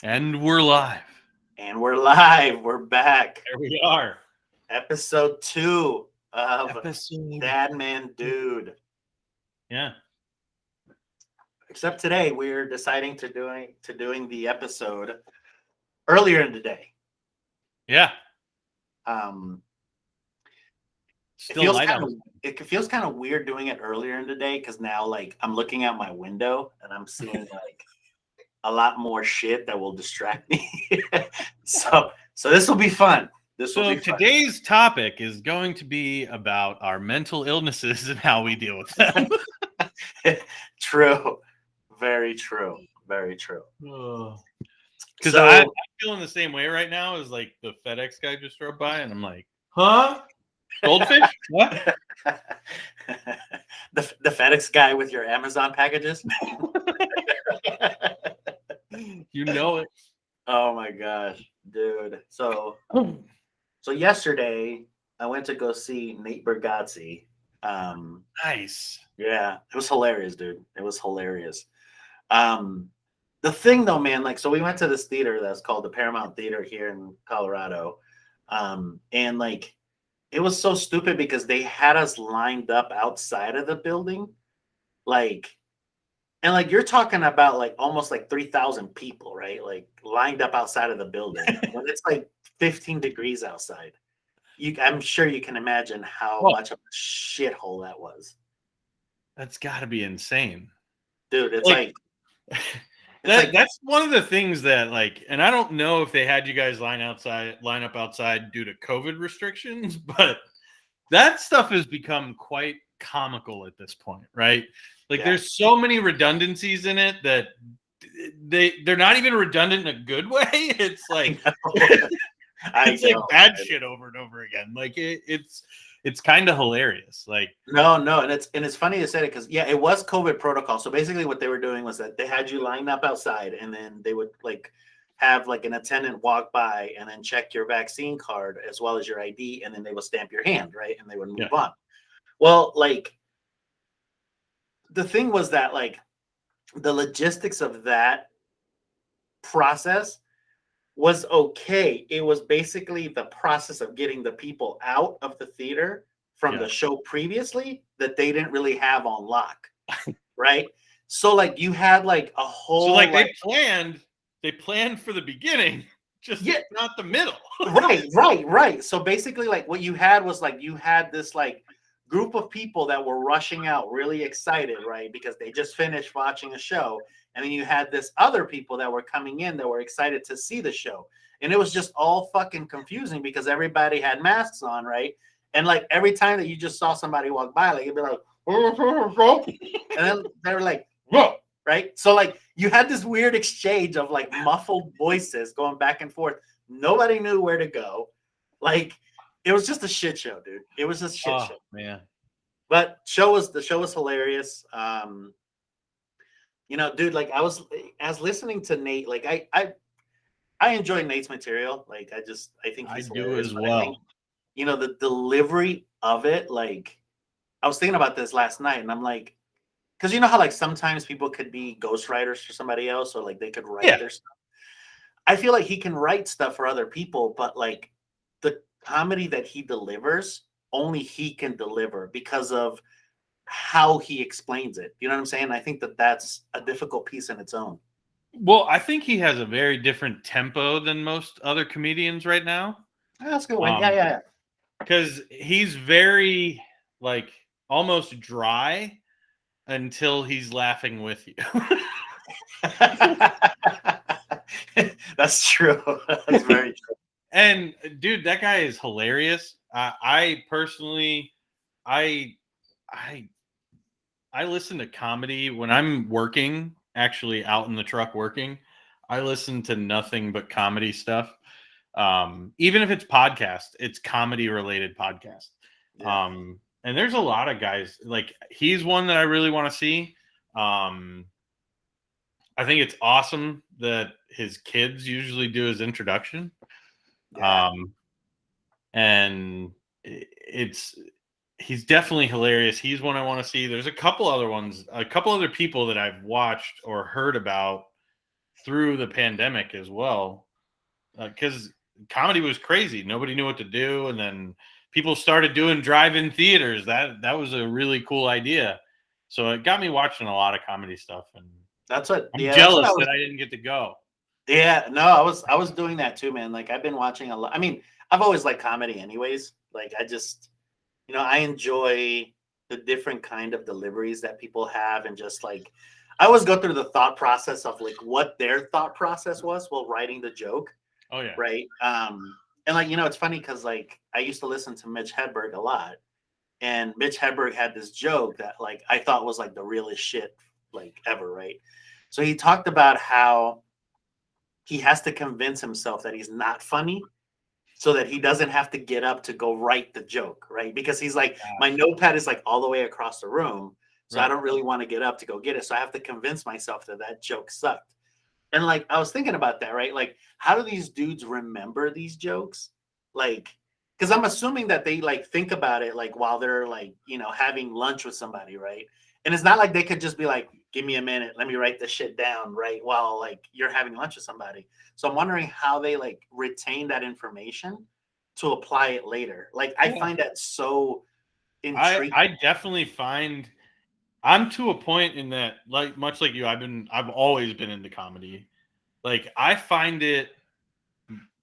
And we're live. And we're live. We're back. There we are. Episode 2 of Episode. Dad Man Dude. Yeah. Except today we're deciding to doing the episode earlier in the day. Yeah. Um it Still feels light kind out. of it feels kind of weird doing it earlier in the day because now like I'm looking out my window and I'm seeing like a lot more shit that will distract me. so this will be fun. This will So be fun. today's topic is going to be about our mental illnesses and how we deal with them. True. Very true. Very true. Because So I'm feeling the same way right now as like the FedEx guy just drove by and I'm like, huh? Goldfish? What? the FedEx guy with your Amazon packages. You know it. Oh my gosh, dude. So yesterday I went to go see Nate Bargatze. Nice. Yeah, it was hilarious, dude. It was hilarious. The thing though, man, like, so we went to this theater that's called the Paramount Theater here in Colorado. And like, it was so stupid because they had us lined up outside of the building. Like, and like, you're talking about like almost like 3,000 people, right? Like, lined up outside of the building when it's like 15 degrees outside. I'm sure you can imagine how much of a shithole that was. That's got to be insane. Dude, it's like that's one of the things that like, and I don't know if they had you guys line up outside due to COVID restrictions, but that stuff has become quite comical at this point, right? Like there's so many redundancies in it that they're not even redundant in a good way. It's like it's like bad shit over and over again. Like it's kind of hilarious. Like no, and it's funny to say it because it was COVID protocol. So basically, what they were doing was that they had you lined up outside, and then they would like have like an attendant walk by and then check your vaccine card as well as your ID, and then they would stamp your hand, right, and they would move on. Well, like the thing was that like the logistics of that process was okay. It was basically the process of getting the people out of the theater from the show previously that they didn't really have on lock, right? So like you had like a whole so like they planned for the beginning, just not the middle. right. So basically like what you had was like you had this like group of people that were rushing out really excited, right? Because they just finished watching a show. And then you had this other people that were coming in that were excited to see the show. And it was just all fucking confusing because everybody had masks on, right? And like every time that you just saw somebody walk by, like it'd be like, and then they were like, whoa, right? So like you had this weird exchange of like muffled voices going back and forth. Nobody knew where to go. Like it was just a shit show, dude. It was just a shit show, man. But the show was hilarious. You know, dude, like I was listening to Nate, like I enjoy Nate's material. Like I think he's hilarious as well. I think, you know, the delivery of it, like I was thinking about this last night and I'm like, because you know how like sometimes people could be ghostwriters for somebody else or like they could write their stuff. I feel like he can write stuff for other people, but like the comedy that he delivers, only he can deliver because of how he explains it. You know what I'm saying? I think that that's a difficult piece in its own. Well, I think he has a very different tempo than most other comedians right now. That's a good one. Yeah. Because he's very like almost dry until he's laughing with you. That's true. That's very true. And dude, that guy is hilarious. I personally, I listen to comedy when I'm working, actually out in the truck working. I listen to nothing but comedy stuff. Even if it's podcast, it's comedy related podcast. Yeah. And there's a lot of guys like he's one that I really want to see. I think it's awesome that his kids usually do his introduction. Yeah. And he's definitely hilarious. He's one I want to see. There's a couple other ones, a couple other people that I've watched or heard about through the pandemic as well, because comedy was crazy. Nobody knew what to do, and then people started doing drive-in theaters. That was a really cool idea. So it got me watching a lot of comedy stuff, and That's what. I'm Yeah, that's what I jealous was. that I didn't get to go. Yeah, no, I was doing that too, man. Like I've been watching a lot. I mean, I've always liked comedy, anyways. Like I just, I enjoy the different kind of deliveries that people have, and just like I always go through the thought process of like what their thought process was while writing the joke, Oh yeah, right? And like it's funny because like I used to listen to Mitch Hedberg a lot, and Mitch Hedberg had this joke that like I thought was like the realest shit like ever, right? So he talked about how he has to convince himself that he's not funny so that he doesn't have to get up to go write the joke, right? Because he's like, my notepad is like all the way across the room, so I right. don't really want to get up to go get it. So I have to convince myself that that joke sucked. And like I was thinking about that, right? Like, how do these dudes remember these jokes? Like, because I'm assuming that they like think about it like while they're like having lunch with somebody, right? And it's not like they could just be like, "Give me a minute, let me write this shit down," right? While like you're having lunch with somebody. So I'm wondering how they like retain that information to apply it later. Like I Yeah. find that so I intriguing. I definitely find I'm to a point in that, like much like you, I've always been into comedy. Like I find it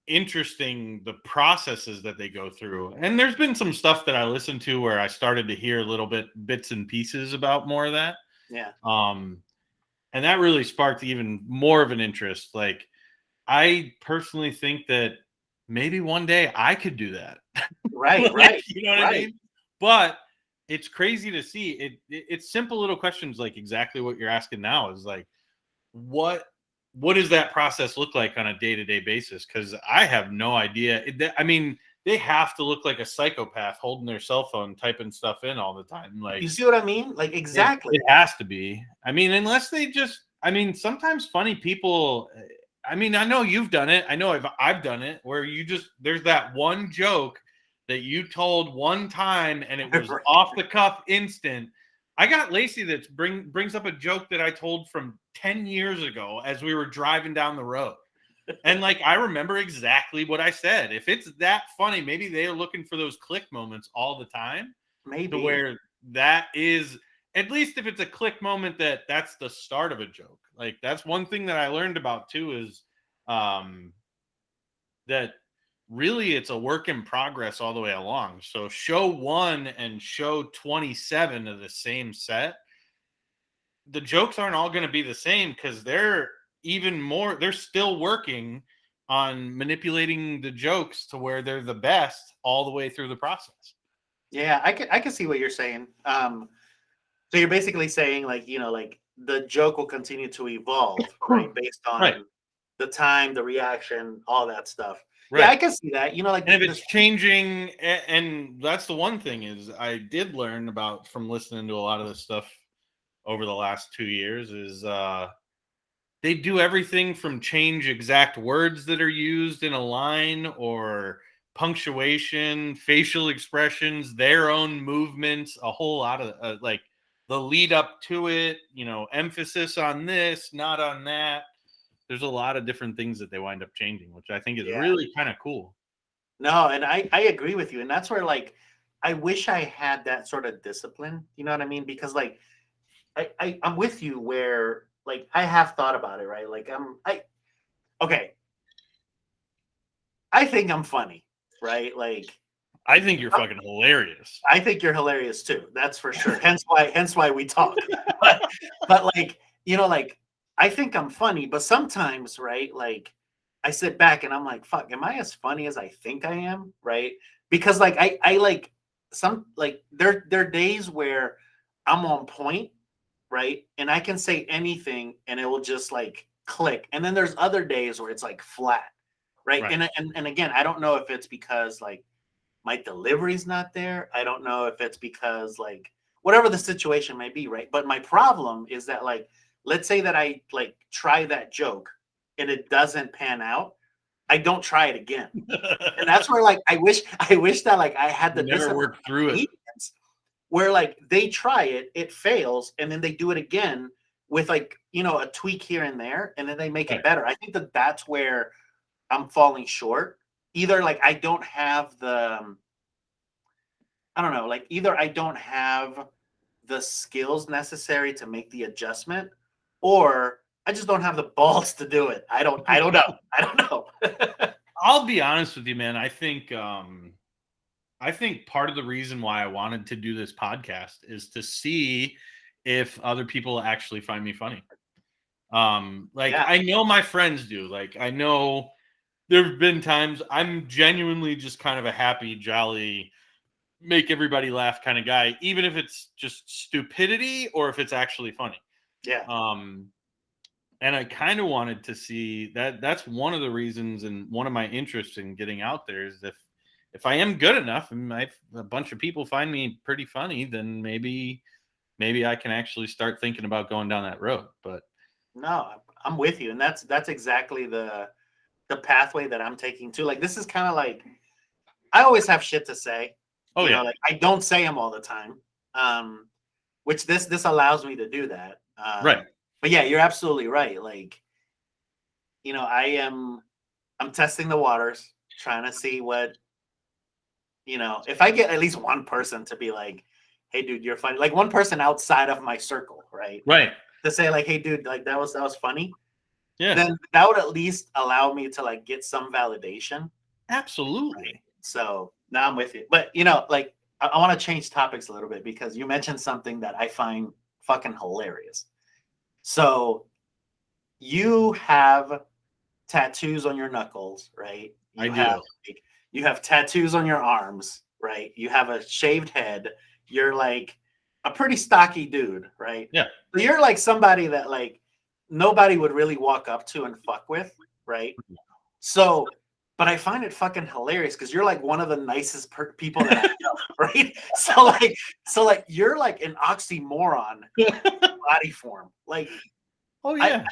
interesting the processes that they go through. And there's been some stuff that I listened to where I started to hear bits and pieces about more of that. Yeah. Um and that really sparked even more of an interest. Like I personally think that maybe one day I could do that. Right. Like, Right. you know what I Right. mean? But it's crazy to see it's simple little questions like exactly what you're asking now is like what what does that process look like on a day-to-day basis? Because I have no idea. I mean, they have to look like a psychopath holding their cell phone, typing stuff in all the time. You Like see what I mean? Like it exactly. has to be. I mean, unless they just. I mean, sometimes funny people. I mean, I know you've done it. I know I've done it where you just there's that one joke that you told one time and it was off the cuff instant. I got Lacey that brings up a joke that I told from 10 years ago as we were driving down the road. And like I remember exactly what I said. If it's that funny, maybe they're looking for those click moments all the time to Maybe. where that is at least if it's a click moment that's the start of a joke. Like that's one thing that I learned about too is um that really it's a work in progress all the way along. So show 1 and show 27 of the same set, the jokes aren't all going to be the same because they're still working on manipulating the jokes to where they're the best all the way through the process. Yeah, I can see what you're saying. So you're basically saying like, like the joke will continue to evolve, right? Based Right. on the time, the reaction, all that stuff. Yeah, Right. I can see that. Like And if the it's changing, and that's the one thing is I did learn about from listening to a lot of this stuff over the last 2 years is they do everything from change exact words that are used in a line or punctuation, facial expressions, their own movements, a whole lot of like the lead up to it, emphasis on this, not on that. There's a lot of different things that they wind up changing, which I think is yeah. really kind of cool. No, and I agree with you. And that's where like I wish I had that sort of discipline. You know what I mean? Because like I'm with you where like I have thought about it, right? Like I okay. I think I'm funny, right? Like I think you're fucking hilarious. I think you're hilarious too. That's for sure. Hence why we talk. But like, like I think I'm funny, but sometimes, right? Like I sit back and I'm like, fuck, am I as funny as I think I am? Right? Because like I like some like there are days where I'm on point, right? And I can say anything and it will just like click. And then there's other days where it's like flat, right? Right. And again, I don't know if it's because like my delivery's not there. I don't know if it's because like whatever the situation may be, right? But my problem is that like let's say that I like try that joke and it doesn't pan out, I don't try it again. And that's where like I wish that like I had the You never discipline worked through it. where like they try it, it fails, and then they do it again, with like, you know, a tweak here and there, and then they make Right. it better. I think that that's where I'm falling short. Either like I don't have the, I don't know, like either I don't have the skills necessary to make the adjustment, or I just don't have the balls to do it. I don't know. I don't know. I'll be honest with you, man. I think part of the reason why I wanted to do this podcast is to see if other people actually find me funny. Like Yeah. I know my friends do. Like I know there've been times I'm genuinely just kind of a happy, jolly, make everybody laugh kind of guy, even if it's just stupidity or if it's actually funny. Yeah. And I kind of wanted to see that. That's one of the reasons, and one of my interests in getting out there is if I am good enough and a bunch of people find me pretty funny, then maybe I can actually start thinking about going down that road. But No, I'm with you. And that's exactly the pathway that I'm taking too. Like this is kind of like I always have shit to say. oh You yeah, know, like I don't say them all the time. Which this allows me to do that. right, But yeah, you're absolutely right. Like, you know, I'm testing the waters, trying to see what, you know, if I get at least one person to be like, hey dude, you're funny. Like one person outside of my circle, right? right, To say like, hey dude, like that was funny. yeah, Then that would at least allow me to like get some validation. absolutely, So now I'm with you. But you know, like I want to change topics a little bit because you mentioned something that I find fucking hilarious. So you have tattoos on your knuckles, right? I do. You have tattoos on your arms, right? You have a shaved head. You're like a pretty stocky dude, right? Yeah, So you're like somebody that like nobody would really walk up to and fuck with, right? So, but I find it fucking hilarious because you're like one of the nicest people that I know, right? So like you're like an oxymoron body form. Like oh I, yeah,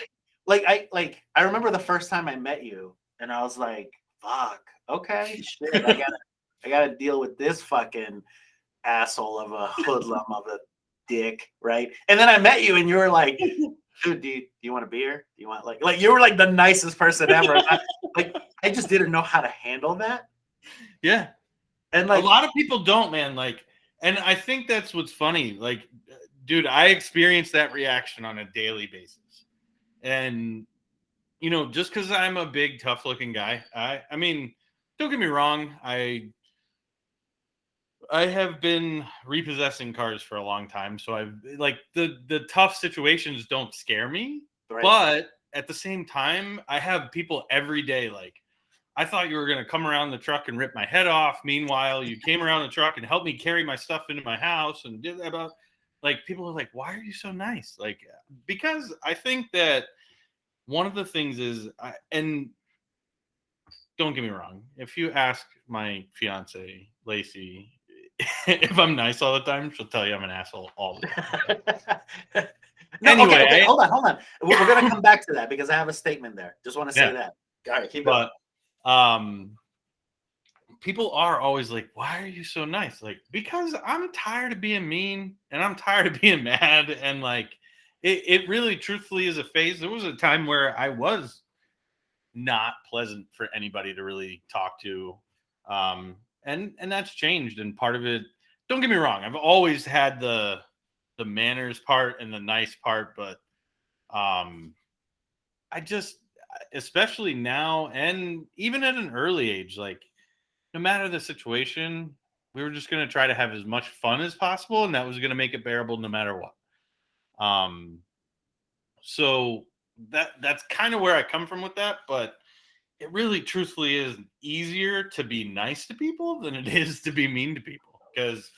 I remember the first time I met you, and I was like, "Fuck, okay, shit, I gotta deal with this fucking asshole of a hoodlum of a dick, right?" And then I met you, and you were like, "Dude, do you want a beer? Do you want like you were like the nicest person ever." I just didn't know how to handle that, yeah. and A like, lot of people don't, man. Like, and I think that's what's funny. Like, dude, I experience that reaction on a daily basis. And you know, just because I'm a big, tough-looking guy, I mean, don't get me wrong. I have been repossessing cars for a long time, so I've like the tough situations don't scare me. right? But at the same time, I have people every day like, I thought you were going to come around the truck and rip my head off. Meanwhile, you came around the truck and helped me carry my stuff into my house and did that. About like people are like, why are you so nice? Like, because I think that one of the things is, and don't get me wrong, if you ask my fiance Lacey if I'm nice all the time, she'll tell you I'm an asshole all the time. No, Anyway, okay, hold on. We're gonna come back to that because I have a statement there. Just want to say yeah, that. All right, keep going. but people are always like, why are you so nice? Like, because I'm tired of being mean and I'm tired of being mad. And like, it really truthfully is a phase. There was a time where I was not pleasant for anybody to really talk to. And that's changed. And part of it, don't get me wrong, I've always had the manners part and the nice part, but I just, especially now and even at an early age, like no matter the situation, we were just going to try to have as much fun as possible, and that was going to make it bearable no matter what. So that's kind of where I come from with that, but it really truthfully is easier to be nice to people than it is to be mean to people, because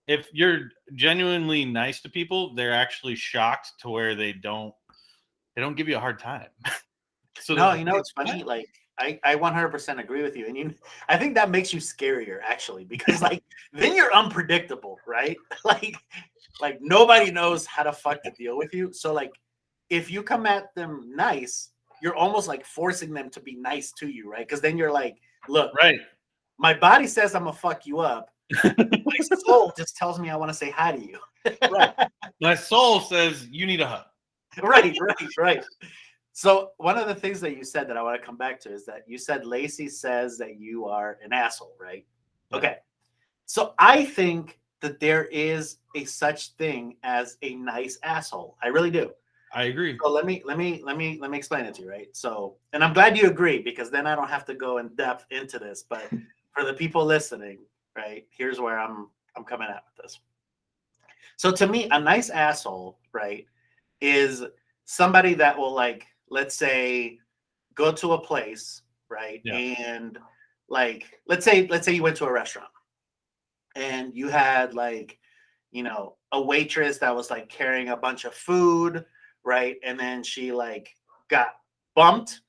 if you're genuinely nice to people, they're actually shocked to where they don't give you a hard time. So No, you know it's funny. Like I 100% agree with you, and I think that makes you scarier actually because like then you're unpredictable, right? Like nobody knows how to fuck to deal with you. So like if you come at them nice, you're almost like forcing them to be nice to you, right? Because then you're like, look, right. my body says I'm gonna fuck you up. My soul just tells me I want to say hi to you. Right. My soul says you need a hug. Right. So one of the things that you said that I want to come back to is that you said Lacey says that you are an asshole, right? Yeah. Okay. So I think that there is a such thing as a nice asshole. I really do. I agree. So let me explain it to you, right? So, and I'm glad you agree because then I don't have to go in depth into this. But for the people listening, right, here's where I'm coming at with this. So to me, a nice asshole, right, is somebody that will like, let's say, go to a place, right, Yeah. and like, let's say you went to a restaurant and you had like, a waitress that was like carrying a bunch of food, right? And then she like got bumped,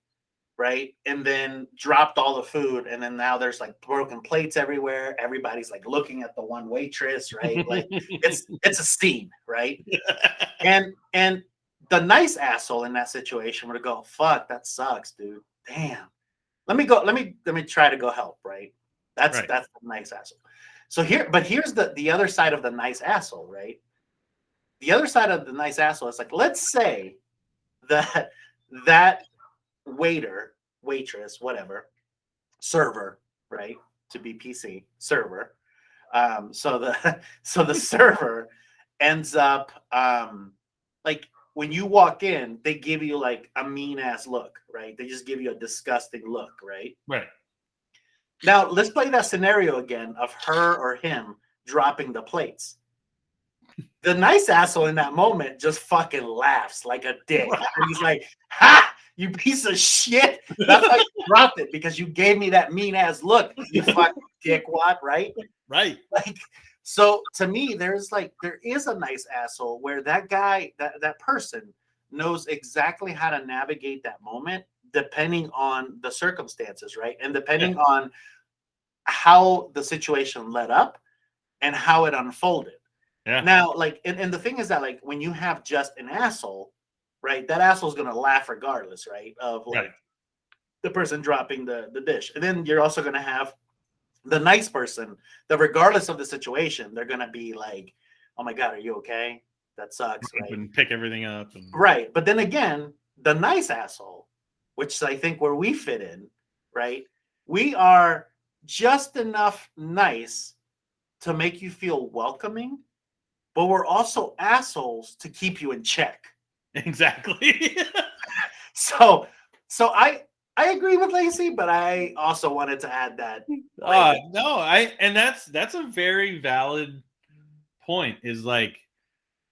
right? And then dropped all the food. And then now there's like broken plates everywhere. Everybody's like looking at the one waitress, right? Like it's a scene, right? And the nice asshole in that situation would go, fuck, that sucks, dude. Damn. Let me try to go help, right? That's Right. the nice asshole. So here's the other side of the nice asshole, right? The other side of the nice asshole is like, let's say that that waiter, waitress, whatever, server, right? To be PC, server. So the so the server ends up like when you walk in, they give you like a mean ass look, right? They just give you a disgusting look, right? Right. Now let's play that scenario again of her or him dropping the plates. The nice asshole in that moment just fucking laughs like a dick. And he's like, ha, you piece of shit. That's why you dropped it, because you gave me that mean ass look, you fucking dickwad, right? Right. Like, so to me, there is a nice asshole where that guy, that person knows exactly how to navigate that moment depending on the circumstances, right? And depending on how the situation led up and how it unfolded. Yeah. Now, like, and the thing is that, like, when you have just an asshole, right, that asshole is gonna laugh regardless, right, of like the person dropping the dish. And then you're also gonna have the nice person that, regardless of the situation, they're gonna be like, "Oh my god, are you okay? That sucks," right? And pick everything up. And... Right. But then again, the nice asshole, which I think where we fit in, right? We are just enough nice to make you feel welcoming, but we're also assholes to keep you in check. Exactly. So I agree with Lacey, but I also wanted to add that. No, and that's a very valid point. Is like,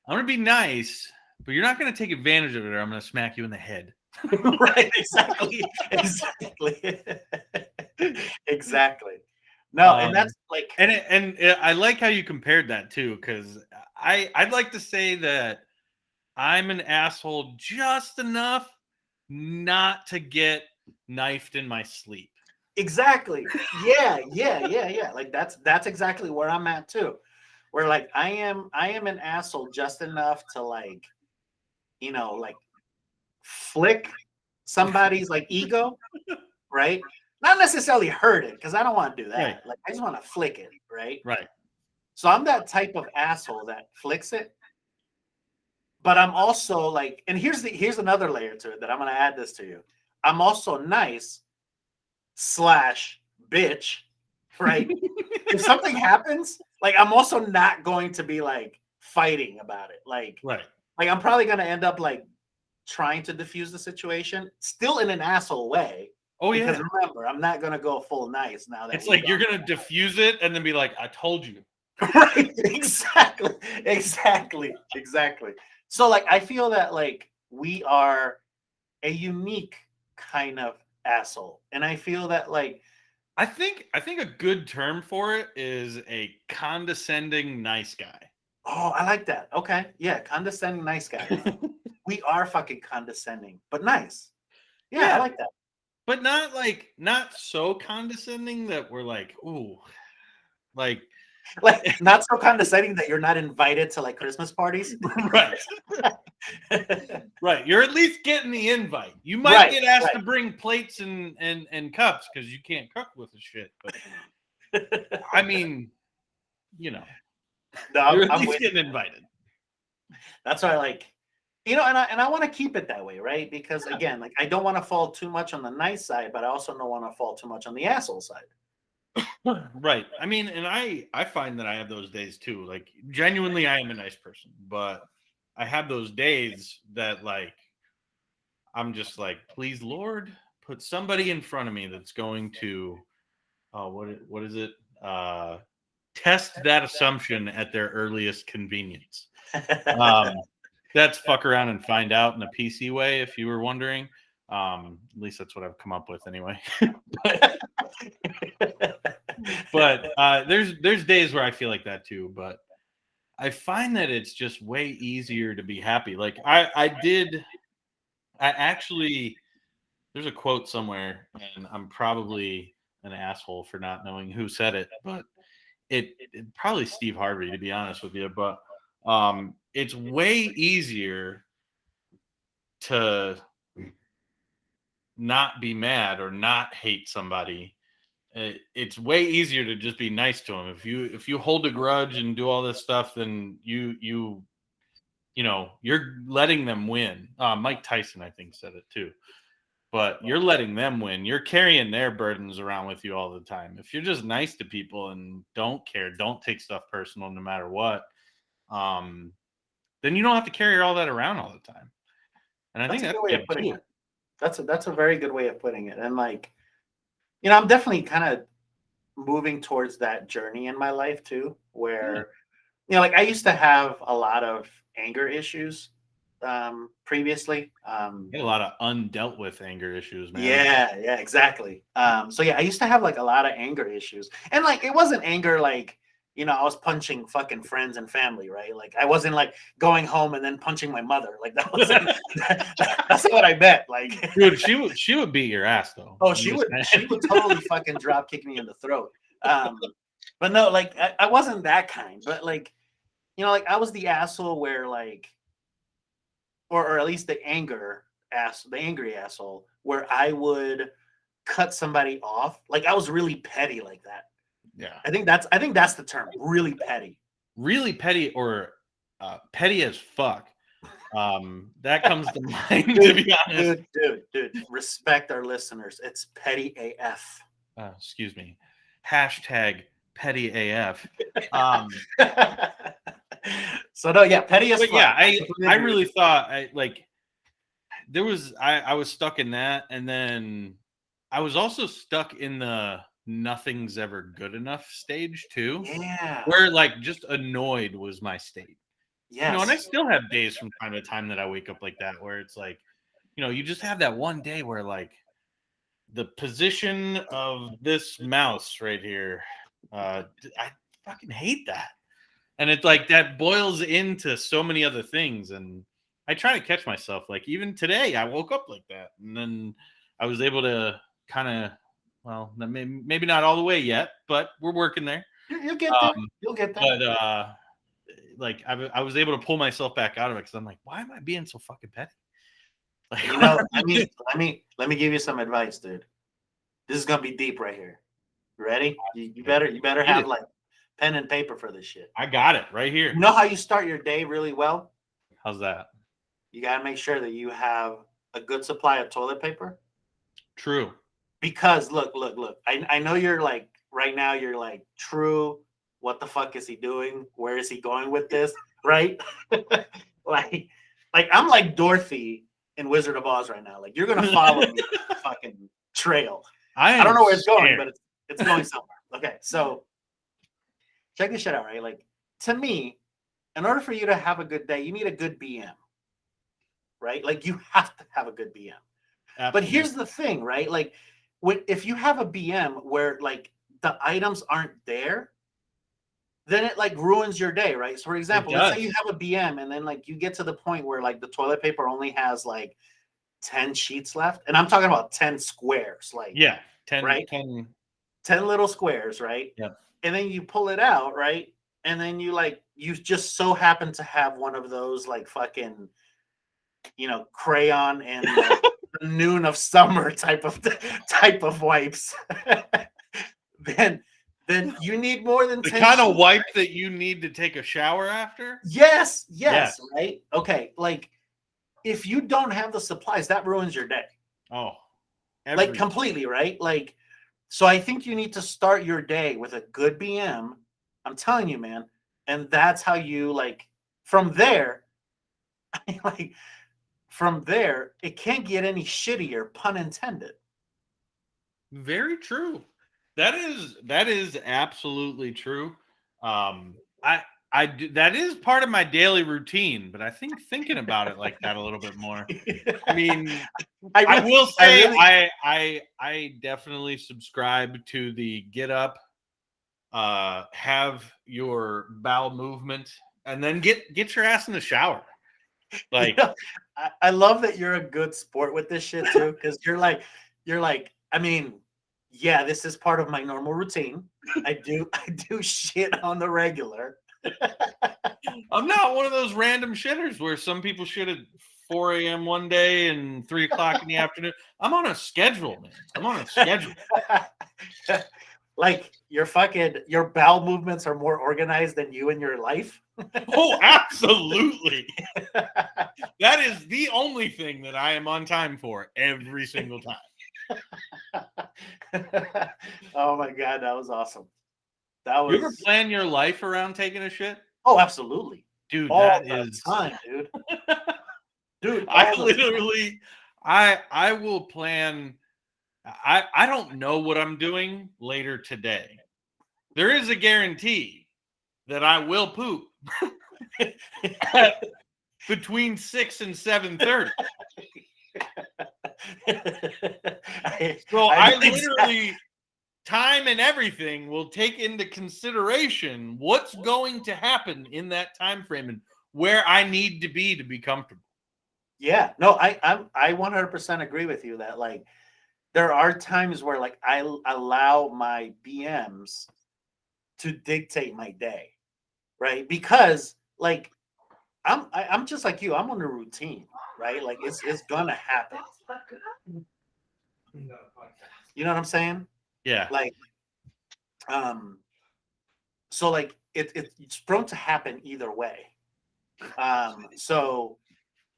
I'm gonna be nice, but you're not gonna take advantage of it, or I'm gonna smack you in the head. Right? Exactly. No, and that's like, and I like how you compared that too, because I'd like to say that I'm an asshole just enough not to get knifed in my sleep. exactly. Yeah. Like that's exactly where I'm at too. Where like I am an asshole just enough to like, like flick somebody's like ego, right? Not necessarily hurt it, because I don't want to do that. Right. Like I just want to flick it, right? Right. So I'm that type of asshole that flicks it. But I'm also like, and here's another layer to it that I'm gonna add this to you. I'm also nice / bitch, right? If something happens, like I'm also not going to be like fighting about it. Like I'm probably gonna end up like trying to diffuse the situation, still in an asshole way. Oh because yeah. remember, I'm not gonna go full nice now. That It's like you're gonna diffuse it and then be like, "I told you." Right? Exactly. So like, I feel that like we are a unique kind of asshole, and I feel that like I think a good term for it is a condescending nice guy. oh, I like that. Okay, yeah, condescending nice guy. We are fucking condescending, but nice. Yeah, I like that. But not so condescending that we're like, ooh, like not so condescending that you're not invited to like Christmas parties. Right. Right. You're at least getting the invite. You might get asked to bring plates and cups because you can't cook with the shit. But I mean, no, you're at least getting invited. That's why, like, You know, and I want to keep it that way, right? Because again, like I don't want to fall too much on the nice side, but I also don't want to fall too much on the asshole side. Right. I mean, and I find that I have those days too. Like genuinely I am a nice person, but I have those days that like I'm just like, please Lord, put somebody in front of me that's going to what is it? Test that assumption at their earliest convenience. Um that's fuck around and find out in a PC way, if you were wondering. At least that's what I've come up with anyway. but there's days where I feel like that too. But I find that it's just way easier to be happy. Like I actually there's a quote somewhere, and I'm probably an asshole for not knowing who said it, but it probably Steve Harvey, to be honest with you. But it's way easier to not be mad or not hate somebody. It's way easier to just be nice to them. If you hold a grudge and do all this stuff, then you know you're letting them win. Mike Tyson, I think, said it too. But you're letting them win. You're carrying their burdens around with you all the time. If you're just nice to people and don't care, don't take stuff personal, no matter what, then you don't have to carry all that around all the time. And I That's think a that's good way big of putting too. it. That's a very good way of putting it. And like, you know, I'm definitely kind of moving towards that journey in my life too, Yeah. where you know, like I used to have a lot of anger issues previously. You get a lot of undealt with anger issues, man. Yeah, exactly. So yeah, I used to have like a lot of anger issues, and like it wasn't anger like you know I was punching fucking friends and family, right? Like I wasn't like going home and then punching my mother. Like that wasn't that's not what I meant. Like, Dude, she would beat your ass though. oh, I'm just she saying. would totally fucking drop kick me in the throat. But no, like I wasn't that kind. But like you know, like I was the asshole where like, or at least the angry asshole, where I would cut somebody off. Like I was really petty like that. Yeah. I think that's the term, really petty. Really petty or petty as fuck. That comes to mind, to be honest. Dude, respect our listeners. It's petty AF. Excuse me. Hashtag petty AF. Um, So no, yeah, petty as but fuck. yeah, I really thought I was stuck in that, and then I was also stuck in the nothing's ever good enough stage too, Yeah. where like just annoyed was my state. You know, and I Yes. still have days from time to time that I wake up like that, where it's like, you know, you just have that one day where like the position of this mouse right here, I fucking hate that. And it's like that boils into so many other things. And I try to catch myself. Like even today, I woke up like that. And then I was able to kind of, well, maybe not all the way yet, but we're working there. You'll get there. Um, You'll get there. but like I was able to pull myself back out of it because I'm like, why am I being so fucking petty? Like, You know, I mean, let me give you some advice, dude. This is gonna be deep right here. You ready? You better have like pen and paper for this shit. I got it right here. You know how you start your day really well? How's that? You gotta make sure that you have a good supply of toilet paper. True. Because look. I know you're like right now. You're like, true. What the fuck is he doing? Where is he going with this? Right? like, like I'm like Dorothy in Wizard of Oz right now. Like you're gonna follow me fucking trail. I don't know where it's going, but it's going somewhere. Okay, so check this shit out, right? Like to me, in order for you to have a good day, you need a good BM, right? Like you have to have a good BM. Absolutely. But here's the thing, right? Like if you have a BM where like the items aren't there, then it like ruins your day, right? So for example, let's say you have a BM and then like you get to the point where like the toilet paper only has like 10 sheets left. And I'm talking about 10 squares, like 10, right? 10 little squares, right? Yep. And then you pull it out, right? And then you just so happen to have one of those like fucking, you know, crayon and like, noon of summer type of wipes. then you need more than the kind of wipe that you need to take a shower after. Yes, right? Okay, like if you don't have the supplies, that ruins your day. Oh, Like completely, right? Like, so I think you need to start your day with a good BM. I'm telling you, man. And that's how you like from there, like from there, it can't get any shittier, pun intended. very true. That is absolutely true. I that is part of my daily routine, but I think thinking about it like that a little bit more. I mean, I will say I definitely subscribe to the get up, have your bowel movement, and then get your ass in the shower. Like, you know, I love that you're a good sport with this shit too, because you're like, I mean, yeah, this is part of my normal routine. I do shit on the regular. I'm not one of those random shitters where some people shit at 4 a.m. one day and 3 o'clock in the afternoon. I'm on a schedule, man. I'm on a schedule. Like your bowel movements are more organized than you in your life. Oh, absolutely. That is the only thing that I am on time for every single time. Oh my God, that was awesome. That was. You ever plan your life around taking a shit? Oh, absolutely. Dude, All that the is time, dude. Dude, I literally I will plan. I don't know what I'm doing later today. There is a guarantee that I will poop between 6 and 7:30. So I literally time and everything will take into consideration what's going to happen in that time frame and where I need to be comfortable. Yeah, no, I 100% agree with you that like there are times where like I allow my BMs to dictate my day, right? Because like I'm just like you. I'm on a routine, right? Like it's gonna happen. You know what I'm saying? Yeah. Like so like it's prone to happen either way. So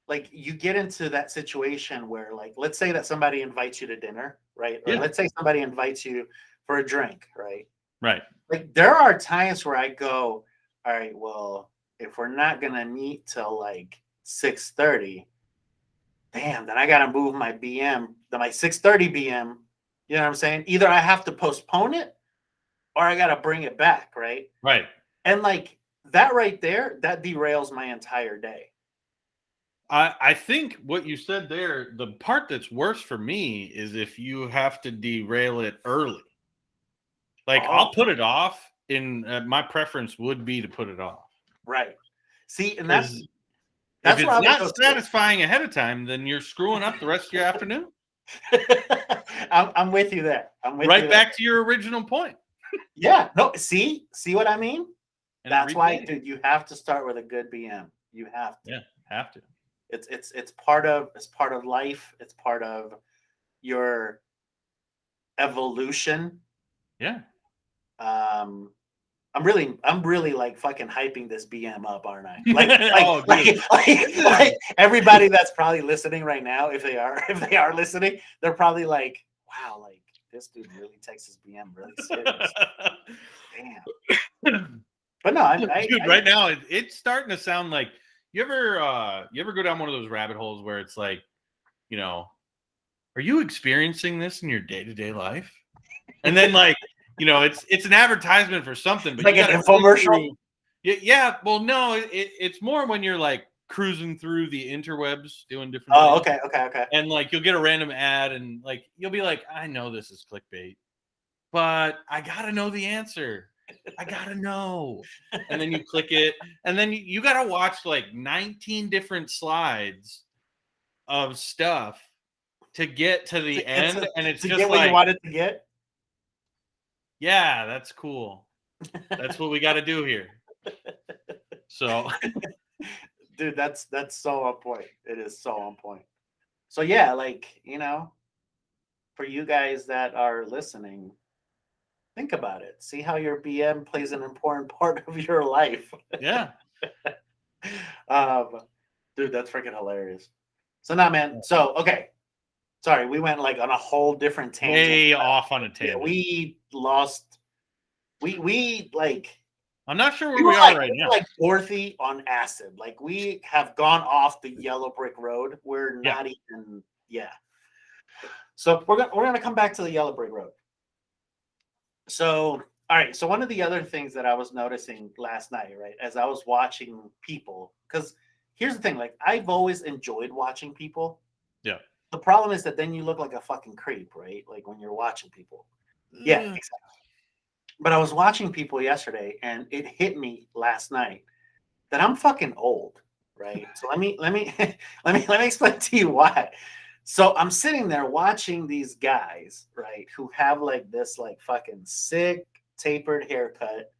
like you get into that situation where like let's say that somebody invites you to dinner, right? Or Yeah. let's say somebody invites you for a drink, right? Right. Like there are times where I go, all right, well, if we're not gonna meet till like 6:30, damn, then I gotta move my BM, my 6:30 BM. You know what I'm saying? Either I have to postpone it or I gotta bring it back, right? Right. And like that right there, that derails my entire day. I think what you said there, the part that's worse for me is if you have to derail it early. Like Oh, I'll put it off. In my preference would be to put it off right. See, and because if that's what it's I would not go to. satisfying ahead of time, then you're screwing up the rest of your afternoon. I'm with you there. I'm with you Right there. back to your original point. Yeah. No, see what I mean? And That's why, dude, you have to start with a good BM. You have to. Yeah, have to. It's part of life. It's part of your evolution. Yeah. I'm really like fucking hyping this BM up, aren't I? Like, Oh, like everybody that's probably listening right now, if they are listening, they're probably like, wow, like this dude really takes his BM really serious. Damn. But no, dude, right now it's starting to sound like you ever go down one of those rabbit holes where it's like, you know, are you experiencing this in your day-to-day life? And then like, you know, it's an advertisement for something, but like you an got infomercial. Yeah, well, no, it's more when you're like cruising through the interwebs doing different Oh, things. okay. And like you'll get a random ad and like you'll be like, I know this is clickbait, but I gotta know the answer. I gotta know. And then you click it, and then you gotta watch like 19 different slides of stuff to get to the end. And it's to just get what like, you wanted to get. yeah, that's cool. That's what we got to do here. So, dude, that's so on point. It is so on point. So yeah, like, you know, for you guys that are listening, think about it. See how your BM plays an important part of your life. yeah. um, dude, that's freaking hilarious. So now, man. So okay, sorry, we went like on a whole different tangent. Way off on a tangent. Yeah, we lost. We like. I'm not sure where we are right now. Like Dorothy on acid. Like we have gone off the yellow brick road. We're not even. Yeah. So we're gonna come back to the yellow brick road. So all right. So one of the other things that I was noticing last night, right, as I was watching people, because here's the thing, like I've always enjoyed watching people. Yeah. The problem is that then you look like a fucking creep, right? Like when you're watching people. Yeah, exactly. But I was watching people yesterday, and it hit me last night that I'm fucking old, right? So let me let me explain to you why. So I'm sitting there watching these guys, right, who have like this like fucking sick tapered haircut,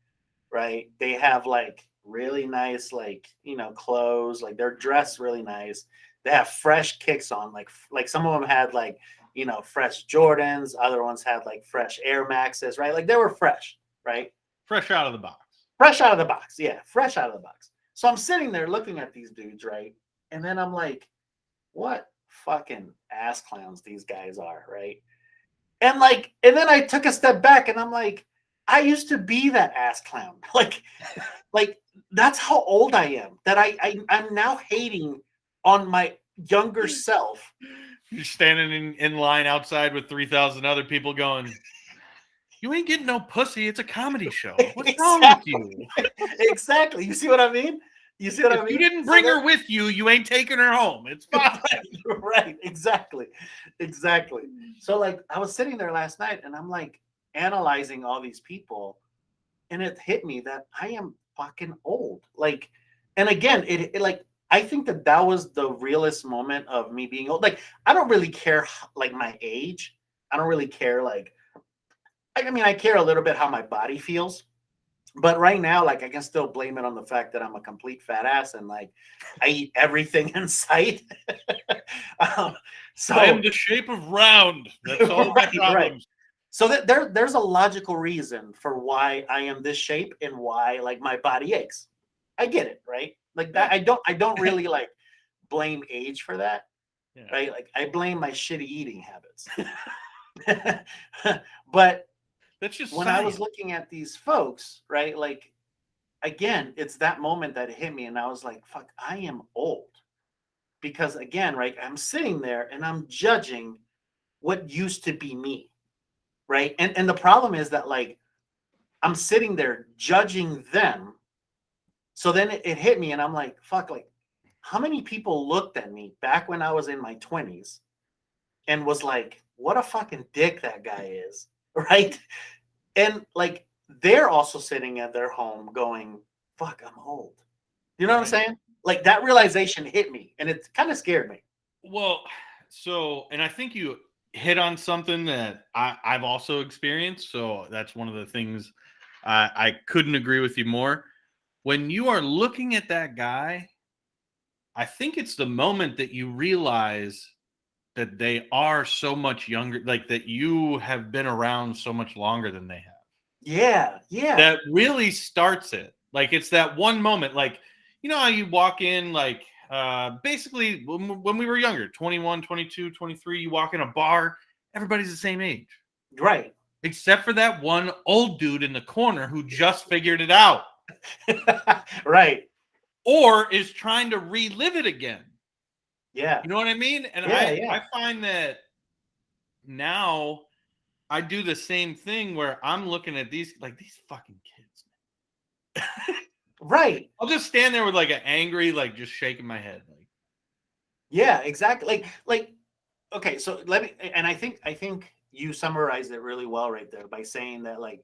right? They have like really nice like, you know, clothes, like they're dressed really nice. They have fresh kicks on, like some of them had like, you know, fresh Jordans, other ones had like fresh Air Maxes, right? Like they were fresh, right? Fresh out of the box. Fresh out of the box. Yeah, fresh out of the box. So I'm sitting there looking at these dudes, right? And then I'm like, what fucking ass clowns these guys are, right? And then I took a step back and I'm like, I used to be that ass clown. Like that's how old I am. That I'm now hating on my younger self. You're standing in line outside with 3,000 other people going, you ain't getting no pussy. It's a comedy show. What's wrong with you? Exactly. You see what I mean? You see what I mean? You didn't bring her with you. You ain't taking her home. It's fine. Right. Exactly. So like I was sitting there last night and I'm like analyzing all these people, and it hit me that I am fucking old. Like, and again, it like I think that was the realest moment of me being old. Like, I don't really care like my age. I don't really care. Like, I mean, I care a little bit how my body feels, but right now, like, I can still blame it on the fact that I'm a complete fat ass and like I eat everything in sight. So I am the shape of round. That's all my problems. Right. So there's a logical reason for why I am this shape and why like my body aches. I get it, right? Like that, I don't really like blame age for that, right? Like I blame my shitty eating habits. But that's just when science. I was looking at these folks, right? Like again, it's that moment that hit me, and I was like, "Fuck, I am old," because again, right? I'm sitting there and I'm judging what used to be me, right? And the problem is that like I'm sitting there judging them. So then it hit me, and I'm like, fuck, like, how many people looked at me back when I was in my 20s and was like, what a fucking dick that guy is, right? And like, they're also sitting at their home going, fuck, I'm old. You know what I'm saying? Like, that realization hit me, and it kind of scared me. Well, so, and I think you hit on something that I've also experienced. So that's one of the things I couldn't agree with you more. When you are looking at that guy, I think it's the moment that you realize that they are so much younger, like that you have been around so much longer than they have. Yeah. That really starts it. Like it's that one moment, like, you know how you walk in, like basically when we were younger, 21, 22, 23, you walk in a bar, everybody's the same age. Right. Except for that one old dude in the corner who just figured it out. Right. Or is trying to relive it again. Yeah. You know what I mean? And I find that now I do the same thing where I'm looking at these fucking kids. Right. I'll just stand there with like an angry, like just shaking my head. Like, yeah, exactly. Like, okay, so let me, and I think you summarized it really well right there by saying that like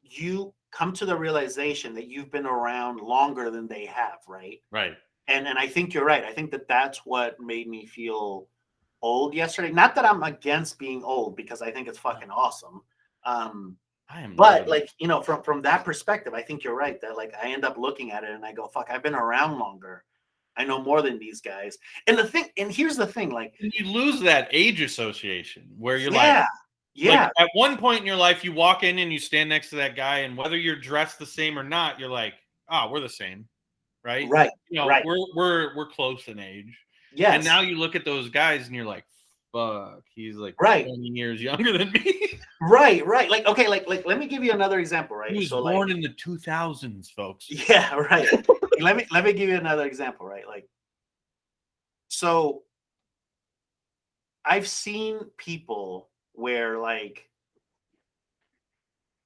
you come to the realization that you've been around longer than they have, right? Right. And I think you're right. I think that's what made me feel old yesterday. Not that I'm against being old, because I think it's fucking awesome. But like, you know, from that perspective, I think you're right that like I end up looking at it and I go, fuck, I've been around longer. I know more than these guys. And here's the thing, like you lose that age association where you're like at one point in your life, you walk in and you stand next to that guy, and whether you're dressed the same or not, you're like, oh, we're the same. Right. Right. You know, right. we're close in age. Yes. And now you look at those guys and you're like, fuck, he's like right. 20 years younger than me. Right. Like, okay, like let me give you another example, right? He was so born like, in the 2000s, folks. yeah, right. let me give you another example, right? Like, so I've seen people where like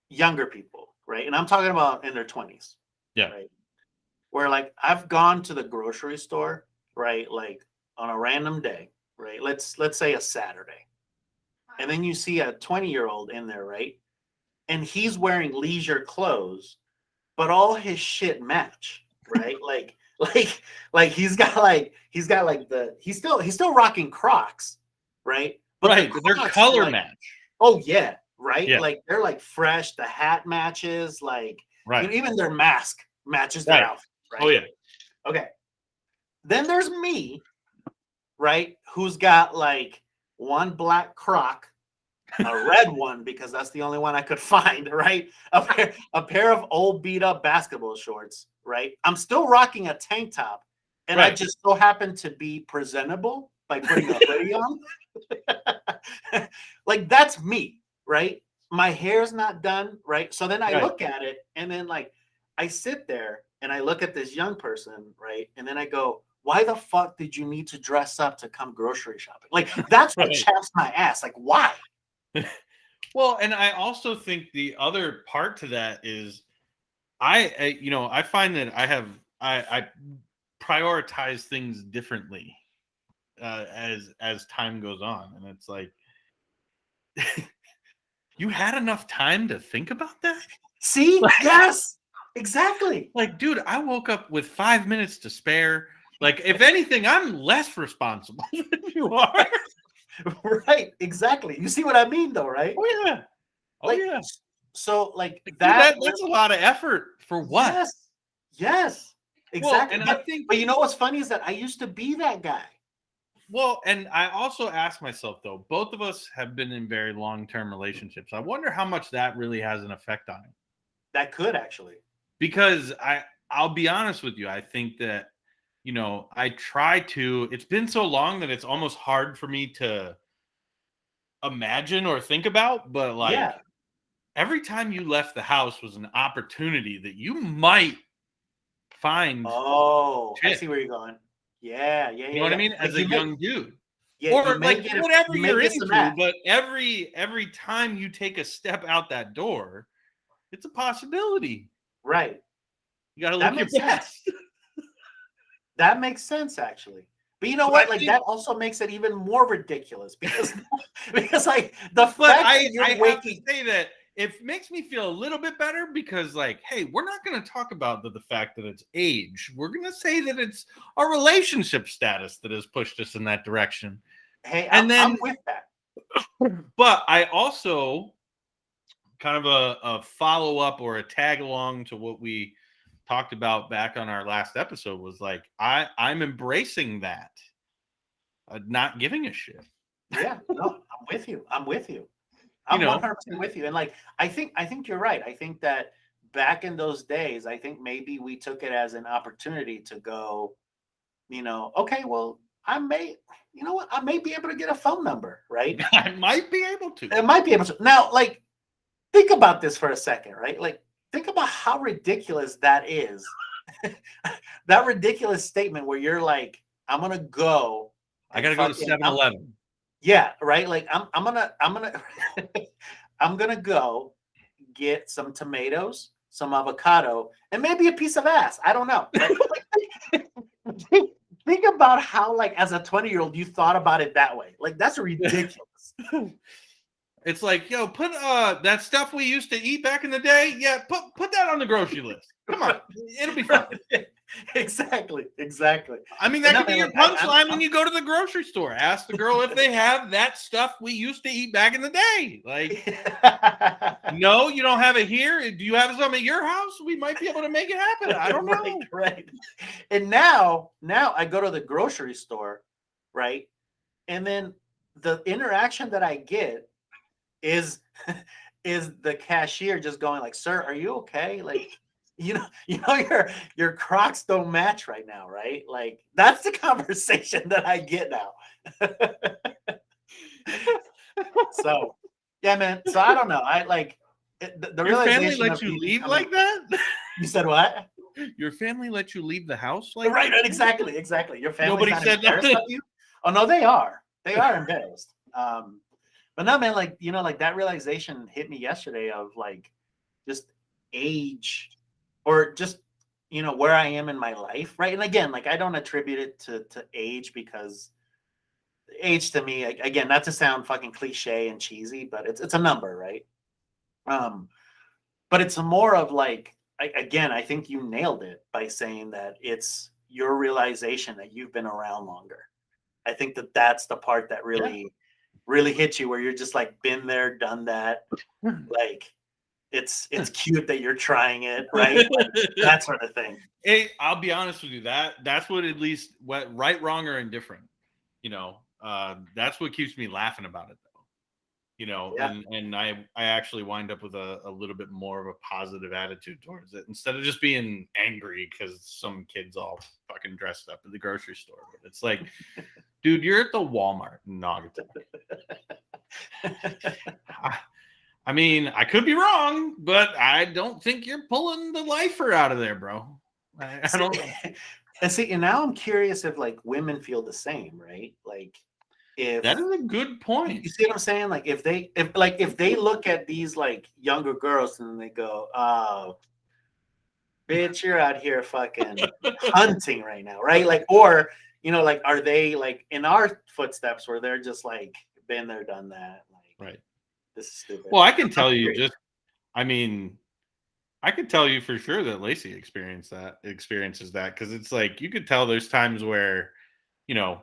younger people, right? And I'm talking about in their 20s, Yeah. right? Where like I've gone to the grocery store, right? Like on a random day, right? Let's say a Saturday. And then you see a 20-year-old in there, right? And he's wearing leisure clothes, but all his shit match, right? like he's got like he's still rocking Crocs, right? But Right. the They're Crocs are color like, match. oh yeah, right? Yeah. Like they're like fresh, the hat matches, like Right. even their mask matches their Right. outfit, right? Oh, yeah. Okay. Then there's me, right? Who's got like one black Croc, a red one because that's the only one I could find, right? A pair of old beat up basketball shorts, right? I'm still rocking a tank top, and I Right. just so happen to be presentable by putting a hoodie on. Like that's me, right? My hair's not done, right? So then I Right. look at it, and then like I sit there and I look at this young person, right? And then I go, why the fuck did you need to dress up to come grocery shopping? Like that's what Right. chaps my ass. Like why? Well, and I also think the other part to that is I find that I prioritize things differently as time goes on, and it's like you had enough time to think about that. See? Yes, exactly. Like, dude, I woke up with 5 minutes to spare. Like, if anything, I'm less responsible than you are. Right, exactly. You see what I mean, though, right? Oh yeah, oh Like, yeah. so like Like, dude, that. that's a lot of effort for what? Yes, yes, Well, exactly. and I But think you know what's funny is that I used to be that guy. Well, and I also ask myself though, both of us have been in very long-term relationships. I wonder how much that really has an effect on it. That could actually. Because I'll be honest with you, I think that I try to it's been so long that it's almost hard for me to imagine or think about, but like Yeah. every time you left the house was an opportunity that you might find Oh, I chick. see where you're going. Yeah, yeah, You yeah, know what I yeah. mean? Like As a young dude. you Or may like get whatever you're some into, ass. but every time you take a step out that door, it's a possibility. Right. You got to That look your makes sense. best. That makes sense actually. But you know But what? I Like think, that also makes it even more ridiculous because because like the but fact I that you're have to waking. say that it makes me feel a little bit better because like, hey, we're not going to talk about the fact that it's age. We're going to say that it's our relationship status that has pushed us in that direction. Hey, And I'm then, with that. but I also kind of a follow up or a tag along to what we talked about back on our last episode was like I'm embracing that, not giving a shit. Yeah, no, I'm with you. I'm with you. You I'm know, 100% with you. And like I think you're right. I think that back in those days, I think maybe we took it as an opportunity to go, okay, well, I may, you know what, I may be able to get a phone number, right? I might be able to. I might be able to. Now, like, think about this for a second, right? Like, think about how ridiculous that is. That ridiculous statement where you're like, I'm gonna go. I got to go to 7-Eleven. Yeah, right. Like I'm gonna I'm gonna go get some tomatoes, some avocado, and maybe a piece of ass. I don't know. Right? Like, think about how, like, as a 20-year-old, you thought about it that way. Like, that's ridiculous. It's like, yo, put that stuff we used to eat back in the day. Yeah, put that on the grocery list. Come on, it'll be fun. Exactly. I mean, that could be your punchline when you go to the grocery store. Ask the girl if they have that stuff we used to eat back in the day. Like, no, you don't have it here. Do you have some at your house? We might be able to make it happen. I don't know. Right. And now I go to the grocery store, right? And then the interaction that I get is is the cashier just going like, "Sir, are you okay?" Like, your Crocs don't match right now, right? Like that's the conversation that I get now. So, yeah, man. So I don't know. I like the Your family realization let of you me leave becoming. like that? You said what? Your family let you leave the house like Right, that? right, exactly, exactly. Your family's Nobody not said embarrassed of nothing. you? Oh no, they are. They are embarrassed. But no, man, like like that realization hit me yesterday of like just age or just where I am in my life, right? And again, like I don't attribute it to age because age to me, again, not to sound fucking cliche and cheesy, but it's a number, right? Um, but it's more of like, again, I think you nailed it by saying that it's your realization that you've been around longer. I think that that's the part that Yeah. really hits you, where you're just like been there, done that. Like it's cute that you're trying it, right? Like that sort of thing. Hey, I'll be honest with you. That's what, at least what, right, wrong, or indifferent. That's what keeps me laughing about it, though. Yeah. And I actually wind up with a little bit more of a positive attitude towards it, instead of just being angry because some kids all fucking dressed up at the grocery store. But it's like, dude, you're at the Walmart in Naugatuck. I mean, I could be wrong, but I don't think you're pulling the lifer out of there, bro. I See, don't. and now I'm curious if like women feel the same, right? Like That if is a good you point. see what I'm saying? Like if they look at these like younger girls and they go, "Oh, bitch, you're out here fucking hunting right now," right? Like, or like, are they like in our footsteps where they're just like been there, done that? Like, Right. this is stupid. Well, I can I'm tell you curious. just. I mean, I could tell you for sure that Lacey experiences that, because it's like you could tell there's times where, you know,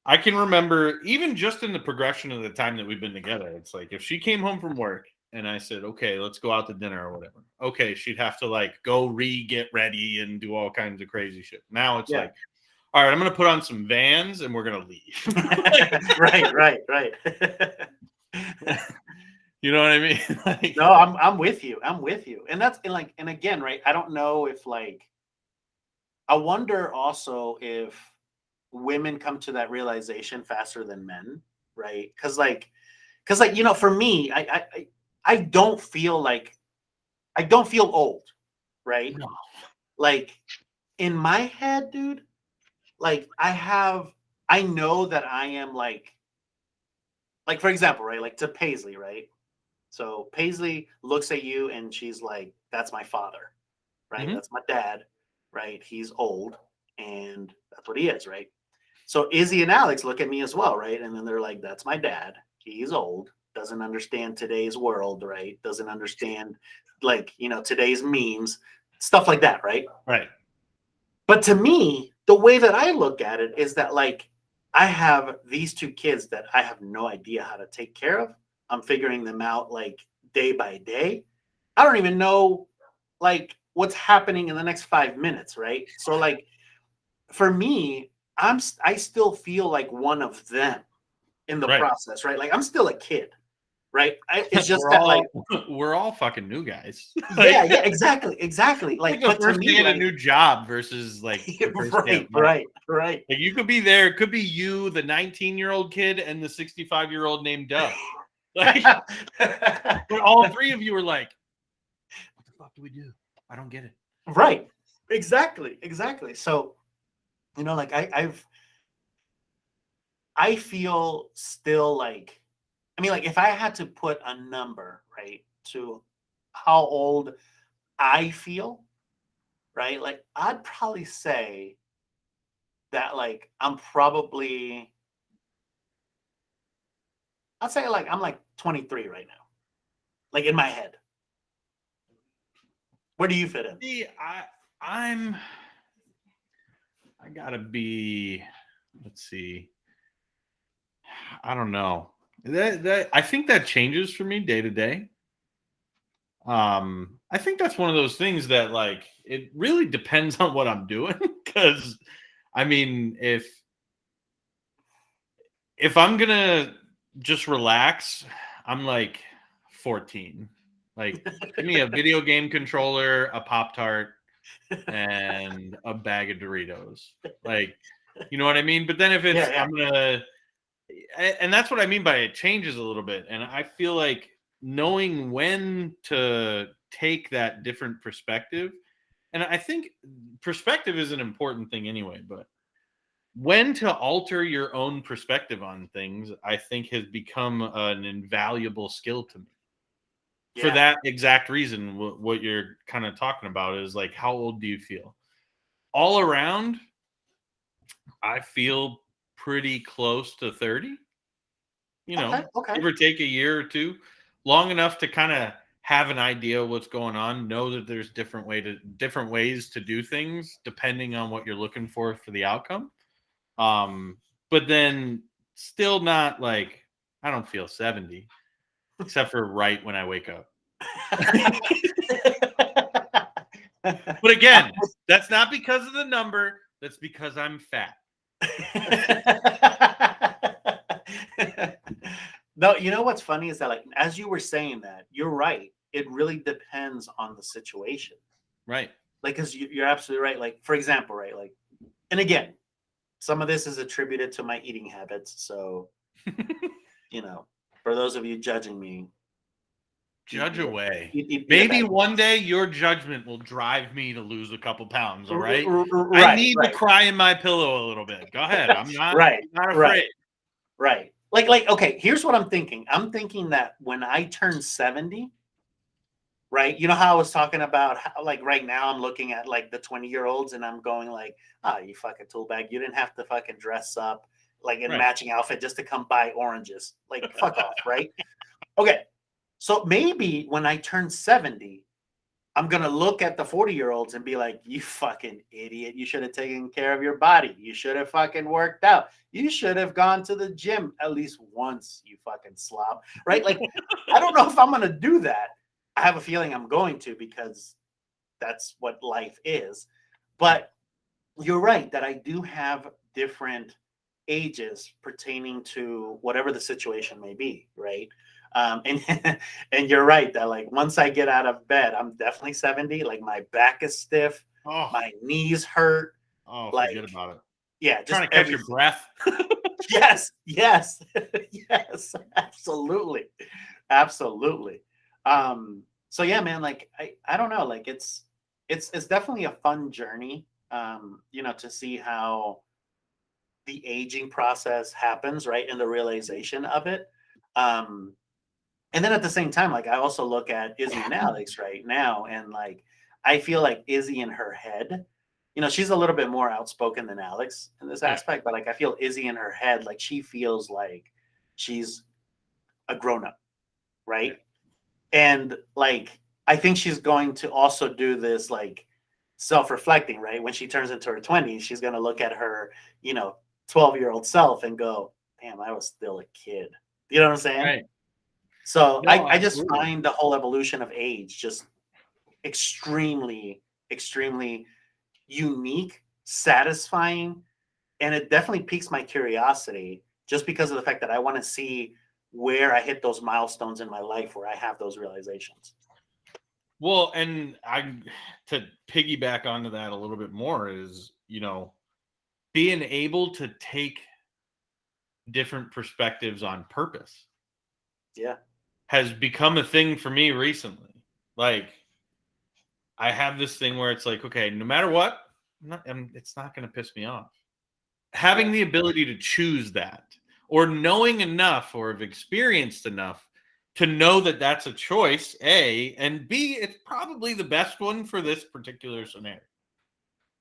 I can remember even just in the progression of the time that we've been together. It's like if she came home from work and I said, "Okay, let's go out to dinner or whatever." Okay, she'd have to like go get ready and do all kinds of crazy shit. Now it's Yeah. like, all right, I'm gonna put on some Vans and we're gonna leave. Right, right, right. You know what I mean? Like, No, I'm with you. I'm with you. And that's and again, right? I don't know if like I wonder also if women come to that realization faster than men, right? Because for me, I don't feel like I don't feel old, right? no. Like in my head, dude, like I know that I am like for example, right? Like to Paisley, right? So Paisley looks at you and she's like, "That's my father, right? Mhm. That's my dad, right? He's old, and that's what he is, right?" So Izzy and Alex look at me as well, right? And then they're like, "That's my dad. He's old, doesn't understand today's world, right? Doesn't understand like today's memes, stuff like that, right?" Right. But to me, the way that I look at it is that like I have these two kids that I have no idea how to take care of. I'm figuring them out like day by day. I don't even know like what's happening in the next 5 minutes, right? So like for me, I still feel like one of them in the Right. process, right? Like I'm still a kid, right? It's just we're that all like we're all fucking new guys. yeah, Like, yeah, exactly, exactly. like Like, the but to first me, day at a like new job versus like the first day right, at Mark. right, right. Like you could be there, it could be you, the 19-year-old kid, and the 65-year-old named Doug. Like, but all three of you are like, what the fuck do we do? I don't get it. Right. Exactly. Exactly. So, like I feel still like I mean, like if I had to put a number, right, to how old I feel, right? Like I'd probably say that like I'd say like I'm like 23 right now. Like in my head. Where do you fit in? See, I'm I gotta be, let's see. I don't know. That I think that changes for me day to day. I think that's one of those things that like it really depends on what I'm doing. Because I mean, if I'm gonna just relax, I'm like 14. Like, give me a video game controller, a Pop-Tart, and a bag of Doritos. Like, you know what I mean? But then if it's, Yeah, and that's what I mean by it changes a little bit. And I feel like knowing when to take that different perspective, and I think perspective is an important thing anyway, but when to alter your own perspective on things, I think has become an invaluable skill to me. For yeah. that exact reason, what you're kind of talking about is like, how old do you feel? All around, I feel pretty close to 30, Okay, okay. give or take a year or two, long enough to kind of have an idea of what's going on, know that there's different ways to do things depending on what you're looking for the outcome. Um, but then still not like, I don't feel 70, except for right when I wake up. But again, that's not because of the number. That's because I'm fat. No, you know what's funny is that, like, as you were saying that, you're right. It really depends on the situation. Right. Like, because you're absolutely right. Like, for example, right? Like, and again, some of this is attributed to my eating habits. So, for those of you judging me, Judge away. eat a Maybe bag. one day your judgment will drive me to lose a couple pounds. All right. I Right, need to right, cry in my pillow a little bit. Go ahead. I'm not, right, not right, afraid. right. Okay, here's what I'm thinking. I'm thinking that when I turn 70, right? You know how I was talking about how, like, right now I'm looking at like the 20-year-olds and I'm going like, you fucking tool bag. You didn't have to fucking dress up like in Right. matching outfit just to come buy oranges. Like, fuck off, right? Okay. So maybe when I turn 70, I'm gonna look at the 40-year-olds and be like, you fucking idiot. You should have taken care of your body. You should have fucking worked out. You should have gone to the gym at least once, you fucking slob. Right? Like, I don't know if I'm gonna do that. I have a feeling I'm going to, because that's what life is. Right. But you're right that I do have different ages pertaining to whatever the situation may be, right? And and you're right that, like, once I get out of bed, I'm definitely 70. Like, my back is stiff, Oh, my knees hurt, forget like, about it. yeah, just Trying to catch your everything. breath. Yes, yes, yes, absolutely, absolutely. So yeah, man, like, I don't know, like, it's definitely a fun journey, to see how the aging process happens, right, and the realization of it. Um, and then at the same time, like, I also look at Izzy and Alex right now, and like, I feel like Izzy in her head, she's a little bit more outspoken than Alex in this Yeah. aspect, but like, I feel Izzy in her head, like, she feels like she's a grown up, Yeah. right? And like, I think she's going to also do this, like, self-reflecting, right? When she turns into her 20s, she's going to look at her, you know, 12-year-old self and go, damn, I was still a kid. You know what I'm saying? Right. So No, I just absolutely. find the whole evolution of age just extremely, extremely unique, satisfying, and it definitely piques my curiosity just because of the fact that I want to see where I hit those milestones in my life where I have those realizations. Well, and I to piggyback onto that a little bit more is, being able to take different perspectives on purpose Yeah. has become a thing for me recently. Like, I have this thing where it's like, okay, no matter what, it's not going to piss me off. Having Yeah. the ability to choose that, or knowing enough or have experienced enough to know that that's a choice, A, and B, it's probably the best one for this particular scenario.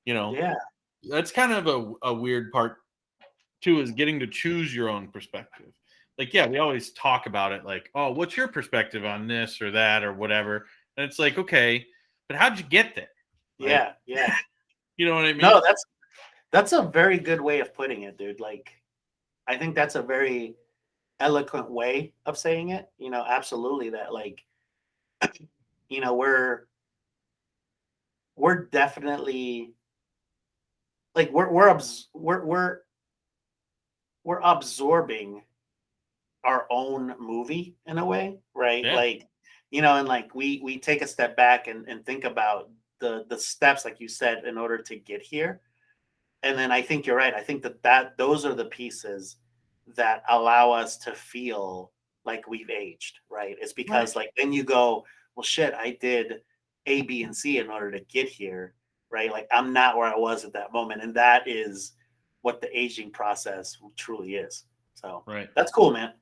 You know, Yeah. that's kind of a weird part too, is getting to choose your own perspective. Like, yeah, we always talk about it like, oh, what's your perspective on this or that or whatever? And it's like, okay, but how'd you get there? Like, Yeah. Yeah. you know what I No, mean? that's a very good way of putting it, dude. Like, I think that's a very eloquent way of saying it. Absolutely, that, like, we're definitely, like, we're absorbing our own movie in a way, right? Yeah. Like, and like we take a step back and think about the steps, like you said, in order to get here. And then I think you're right. I think that those are the pieces that allow us to feel like we've aged, right? It's because like then you go, well, shit, I did A, B, and C in order to get here, right? Like I'm not where I was at that moment, and that is what the aging process truly is. So that's cool, man.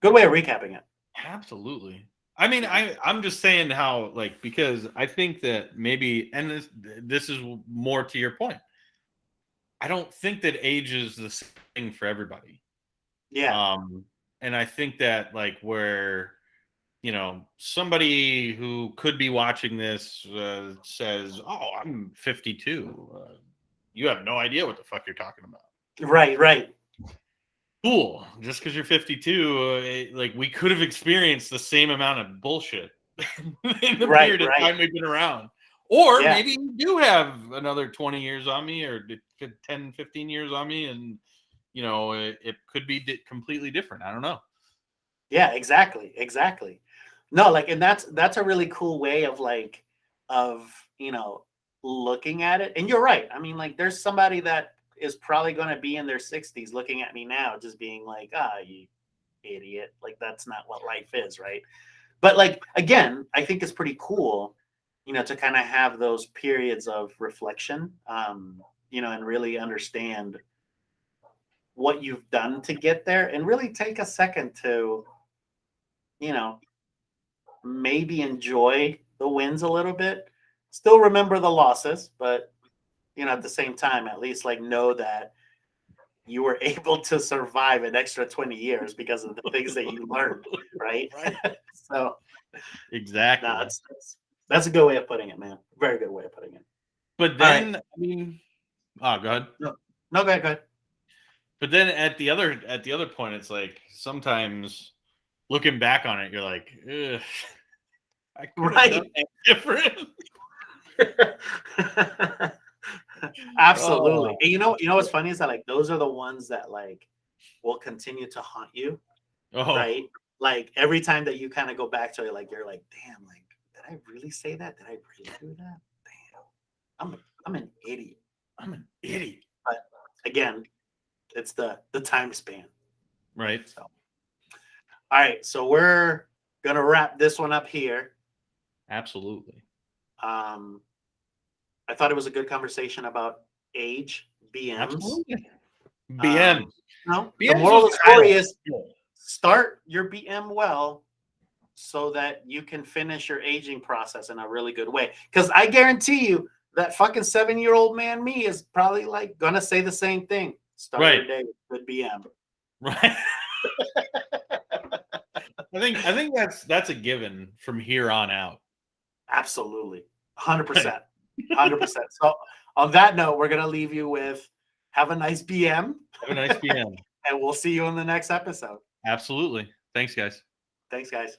Good way of recapping it. Absolutely. I mean, I'm just saying how, like, because I think that maybe, and this is more to your point. I don't think that age is the same thing for everybody. Yeah. And I think that, like, where, somebody who could be watching this says, "Oh, I'm 52." You have no idea what the fuck you're talking about. Right. Cool. Just because you're 52, like, we could have experienced the same amount of bullshit in the period of time we've been around. Or maybe you do have another 20 years on me, or 10, 15 years on me, and it could be completely different. I don't know. Yeah, exactly. No, like, and that's a really cool way of like, looking at it. And you're right. I mean, like, there's somebody that is probably going to be in their 60s looking at me now, just being like, you idiot. Like, that's not what life is, right? But like, again, I think it's pretty cool, to kind of have those periods of reflection, and really understand what you've done to get there, and really take a second to, maybe enjoy the wins a little bit. Still remember the losses, but at the same time, at least like know that you were able to survive an extra 20 years because of the things that you learned, right? So exactly. No, that's a good way of putting it, man. Very good way of putting it. But then, I mean, go ahead. No, go ahead. But then at the other point, it's like sometimes looking back on it, you're like, ugh, I could have done that different. Absolutely. And you know what's funny is that like those are the ones that like will continue to haunt you. Right? Like every time that you kind of go back to it, like you're like, damn, like, did I really say that? Did I really do that? Damn. I'm an idiot. But again, it's the time span. Right. So all right. So we're gonna wrap this one up here. Absolutely. I thought it was a good conversation about age, BMs. Absolutely. BM. The moral of the story is start your BM well so that you can finish your aging process in a really good way. Because I guarantee you that fucking 7-year-old man me is probably like gonna say the same thing. Start your day with BM. Right. I think that's a given from here on out. Absolutely. 100%. 100%. So on that note, we're gonna leave you with have a nice BM. Have a nice BM. And we'll see you in the next episode. Absolutely. Thanks, guys. Thanks, guys.